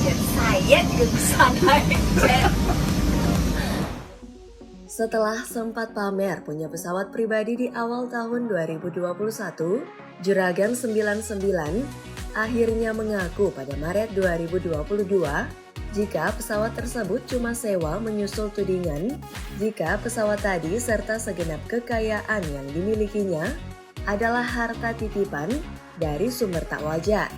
dan saya juga bisa naik jet. Setelah sempat pamer punya pesawat pribadi di awal tahun 2021, Juragan 99 akhirnya mengaku pada Maret 2022 jika pesawat tersebut cuma sewa, menyusul tudingan jika pesawat tadi serta segenap kekayaan yang dimilikinya adalah harta titipan dari sumber tak wajar.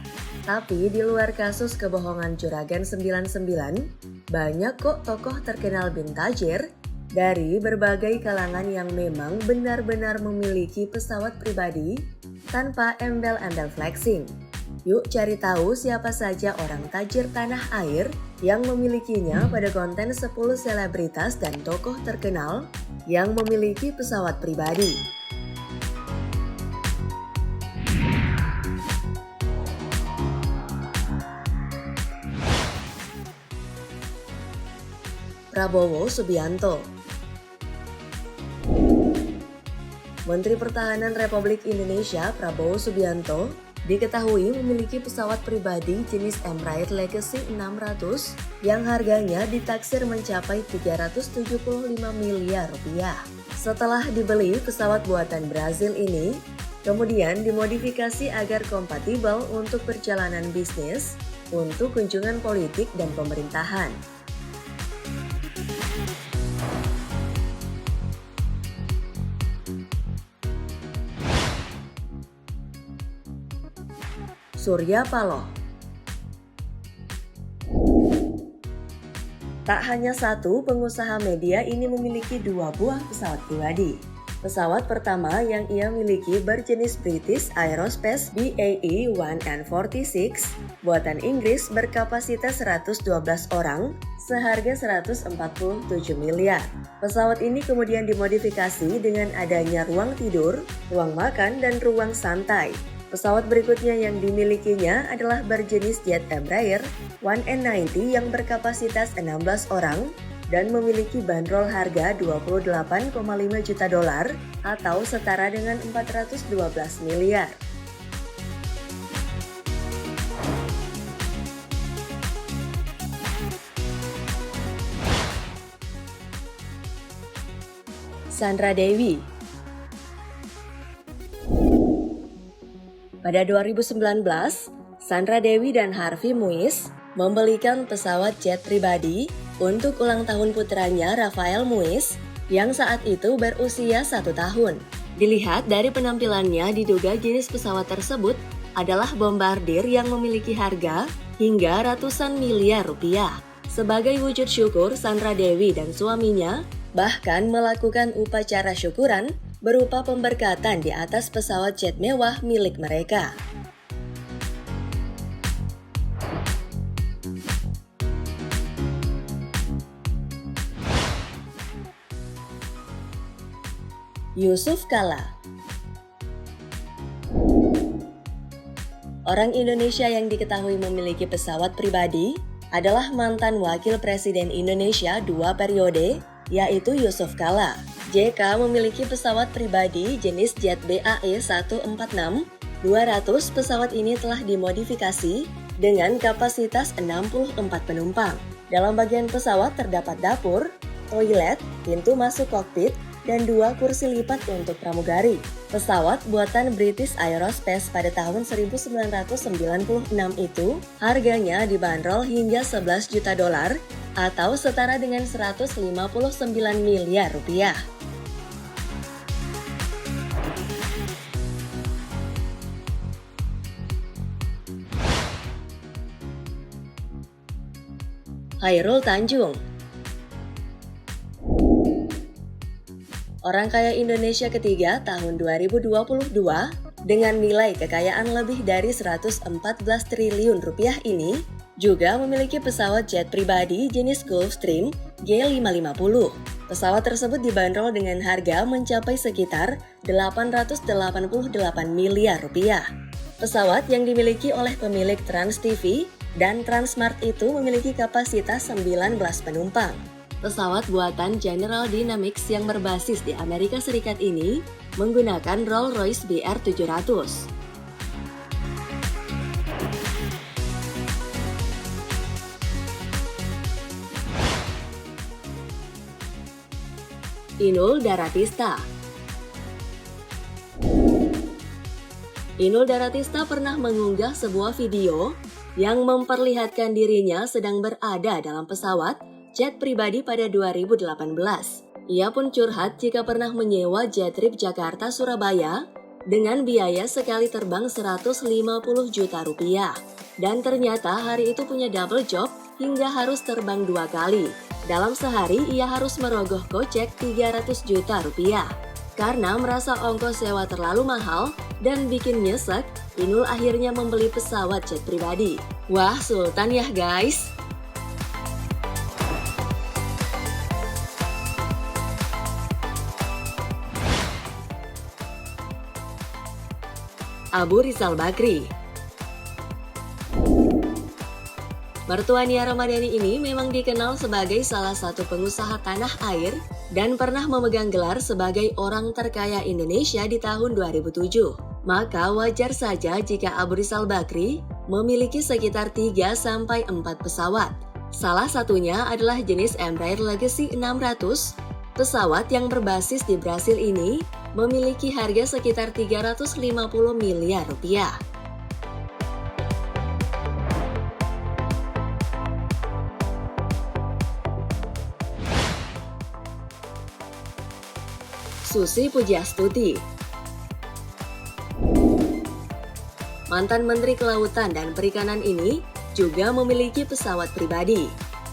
Tapi di luar kasus kebohongan Juragan 99, banyak kok tokoh terkenal bin tajir dari berbagai kalangan yang memang benar-benar memiliki pesawat pribadi tanpa embel-embel flexing. Yuk cari tahu siapa saja orang tajir tanah air yang memilikinya pada konten 10 selebritas dan tokoh terkenal yang memiliki pesawat pribadi. Prabowo Subianto. Menteri Pertahanan Republik Indonesia Prabowo Subianto diketahui memiliki pesawat pribadi jenis Embraer Legacy 600 yang harganya ditaksir mencapai 375 miliar rupiah. Setelah dibeli, pesawat buatan Brazil ini kemudian dimodifikasi agar kompatibel untuk perjalanan bisnis, untuk kunjungan politik dan pemerintahan. Surya Paloh. Tak hanya satu pengusaha media ini memiliki 2 buah pesawat pribadi. Pesawat pertama yang ia miliki berjenis British Aerospace BAE 1N46 buatan Inggris berkapasitas 112 orang seharga 147 miliar. Pesawat ini kemudian dimodifikasi dengan adanya ruang tidur, ruang makan, dan ruang santai. Pesawat berikutnya yang dimilikinya adalah berjenis jet Embraer 1N90 yang berkapasitas 16 orang dan memiliki bandrol harga 28,5 juta dolar atau setara dengan 412 miliar. Sandra Dewi. Pada 2019, Sandra Dewi dan Harvey Muiz membelikan pesawat jet pribadi untuk ulang tahun putranya Rafael Muiz yang saat itu berusia 1 tahun. Dilihat dari penampilannya, diduga jenis pesawat tersebut adalah Bombardier yang memiliki harga hingga ratusan miliar rupiah. Sebagai wujud syukur, Sandra Dewi dan suaminya bahkan melakukan upacara syukuran berupa pemberkatan di atas pesawat jet mewah milik mereka. Yusuf Kala. Orang Indonesia yang diketahui memiliki pesawat pribadi adalah mantan Wakil Presiden Indonesia 2 periode, yaitu Yusuf Kala. JK memiliki pesawat pribadi jenis jet BAE 146-200. Pesawat ini telah dimodifikasi dengan kapasitas 64 penumpang. Dalam bagian pesawat terdapat dapur, toilet, pintu masuk kokpit, dan 2 kursi lipat untuk pramugari. Pesawat buatan British Aerospace pada tahun 1996 itu harganya dibanderol hingga 11 juta dolar atau setara dengan 159 miliar rupiah. Khairul Tanjung. Orang kaya Indonesia ketiga tahun 2022 dengan nilai kekayaan lebih dari 114 triliun rupiah ini juga memiliki pesawat jet pribadi jenis Gulfstream G550. Pesawat tersebut dibanderol dengan harga mencapai sekitar 888 miliar rupiah. Pesawat yang dimiliki oleh pemilik Trans TV dan Transmart itu memiliki kapasitas 19 penumpang. Pesawat buatan General Dynamics yang berbasis di Amerika Serikat ini menggunakan Rolls-Royce BR700. Inul Daratista. Inul Daratista pernah mengunggah sebuah video yang memperlihatkan dirinya sedang berada dalam pesawat jet pribadi pada 2018. Ia pun curhat jika pernah menyewa jet trip Jakarta-Surabaya dengan biaya sekali terbang 150 juta rupiah. Dan ternyata hari itu punya double job hingga harus terbang 2 kali. Dalam sehari ia harus merogoh kocek 300 juta rupiah. Karena merasa ongkos sewa terlalu mahal dan bikin nyesek, Inul akhirnya membeli pesawat jet pribadi. Wah, sultan ya guys! Abu Rizal Bakri. Mertua Nia Ramadhani ini memang dikenal sebagai salah satu pengusaha tanah air dan pernah memegang gelar sebagai orang terkaya Indonesia di tahun 2007. Maka wajar saja jika Abu Rizal Bakri memiliki sekitar 3-4 pesawat. Salah satunya adalah jenis Embraer Legacy 600. Pesawat yang berbasis di Brasil ini memiliki harga sekitar 350 miliar rupiah. Susi Pujiastuti. Mantan Menteri Kelautan dan Perikanan ini juga memiliki pesawat pribadi.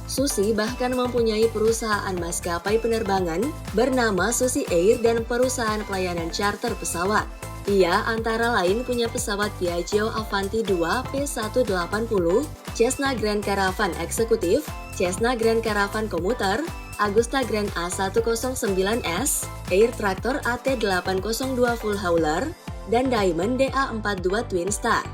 Susi bahkan mempunyai perusahaan maskapai penerbangan bernama Susi Air dan perusahaan pelayanan charter pesawat. Ia antara lain punya pesawat Piaggio Avanti 2 P180, Cessna Grand Caravan Eksekutif, Cessna Grand Caravan Komuter, Agusta Grand A109S, Air Tractor AT802 Full Hauler, dan Diamond DA42 Twin Star.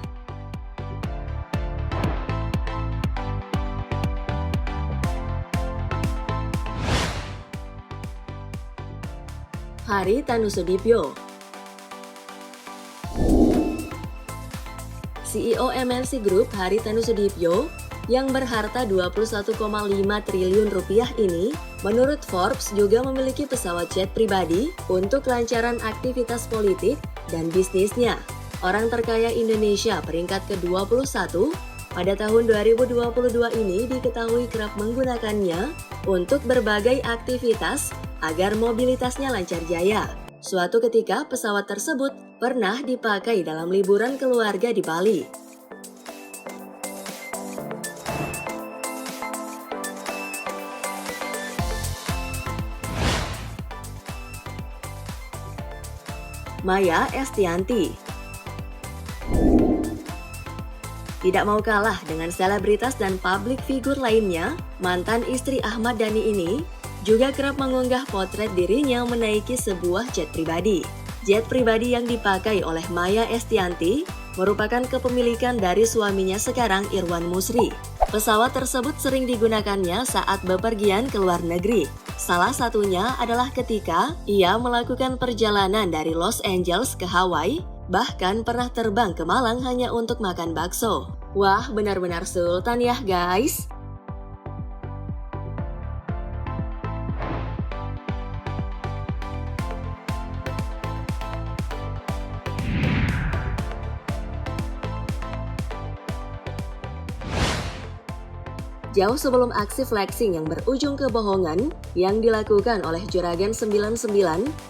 Hari Tanusudibyo. CEO MNC Group Hari Tanusudibyo yang berharta 21,5 triliun rupiah ini, menurut Forbes juga memiliki pesawat jet pribadi untuk kelancaran aktivitas politik dan bisnisnya. Orang terkaya Indonesia peringkat ke-21 pada tahun 2022 ini diketahui kerap menggunakannya untuk berbagai aktivitas agar mobilitasnya lancar jaya. Suatu ketika pesawat tersebut pernah dipakai dalam liburan keluarga di Bali. Maya Estianty. Tidak mau kalah dengan selebritas dan publik figur lainnya, mantan istri Ahmad Dhani ini juga kerap mengunggah potret dirinya menaiki sebuah jet pribadi. Jet pribadi yang dipakai oleh Maya Estianty merupakan kepemilikan dari suaminya sekarang, Irwan Musri. Pesawat tersebut sering digunakannya saat bepergian ke luar negeri. Salah satunya adalah ketika ia melakukan perjalanan dari Los Angeles ke Hawaii, bahkan pernah terbang ke Malang hanya untuk makan bakso. Wah, benar-benar sultan ya guys! Jauh sebelum aksi flexing yang berujung kebohongan yang dilakukan oleh Juragan 99,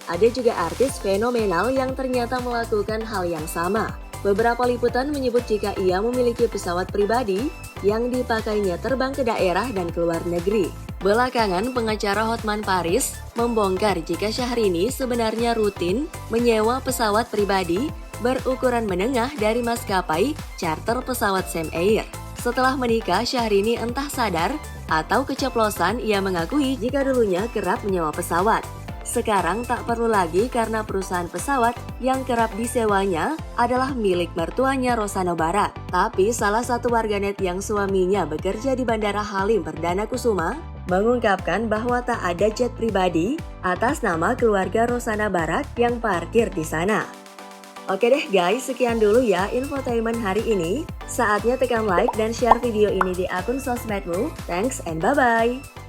ada juga artis fenomenal yang ternyata melakukan hal yang sama. Beberapa liputan menyebut jika ia memiliki pesawat pribadi yang dipakainya terbang ke daerah dan ke luar negeri. Belakangan, pengacara Hotman Paris membongkar jika Syahrini sebenarnya rutin menyewa pesawat pribadi berukuran menengah dari maskapai charter pesawat Sam Air. Setelah menikah, Syahrini entah sadar atau keceplosan ia mengakui jika dulunya kerap menyewa pesawat. Sekarang tak perlu lagi karena perusahaan pesawat yang kerap disewanya adalah milik mertuanya Rosano Barat. Tapi salah satu warganet yang suaminya bekerja di Bandara Halim Perdana Kusuma mengungkapkan bahwa tak ada jet pribadi atas nama keluarga Rosana Barat yang parkir di sana. Oke deh guys, sekian dulu ya infotainment hari ini. Saatnya tekan like dan share video ini di akun sosmedmu. Thanks and bye-bye!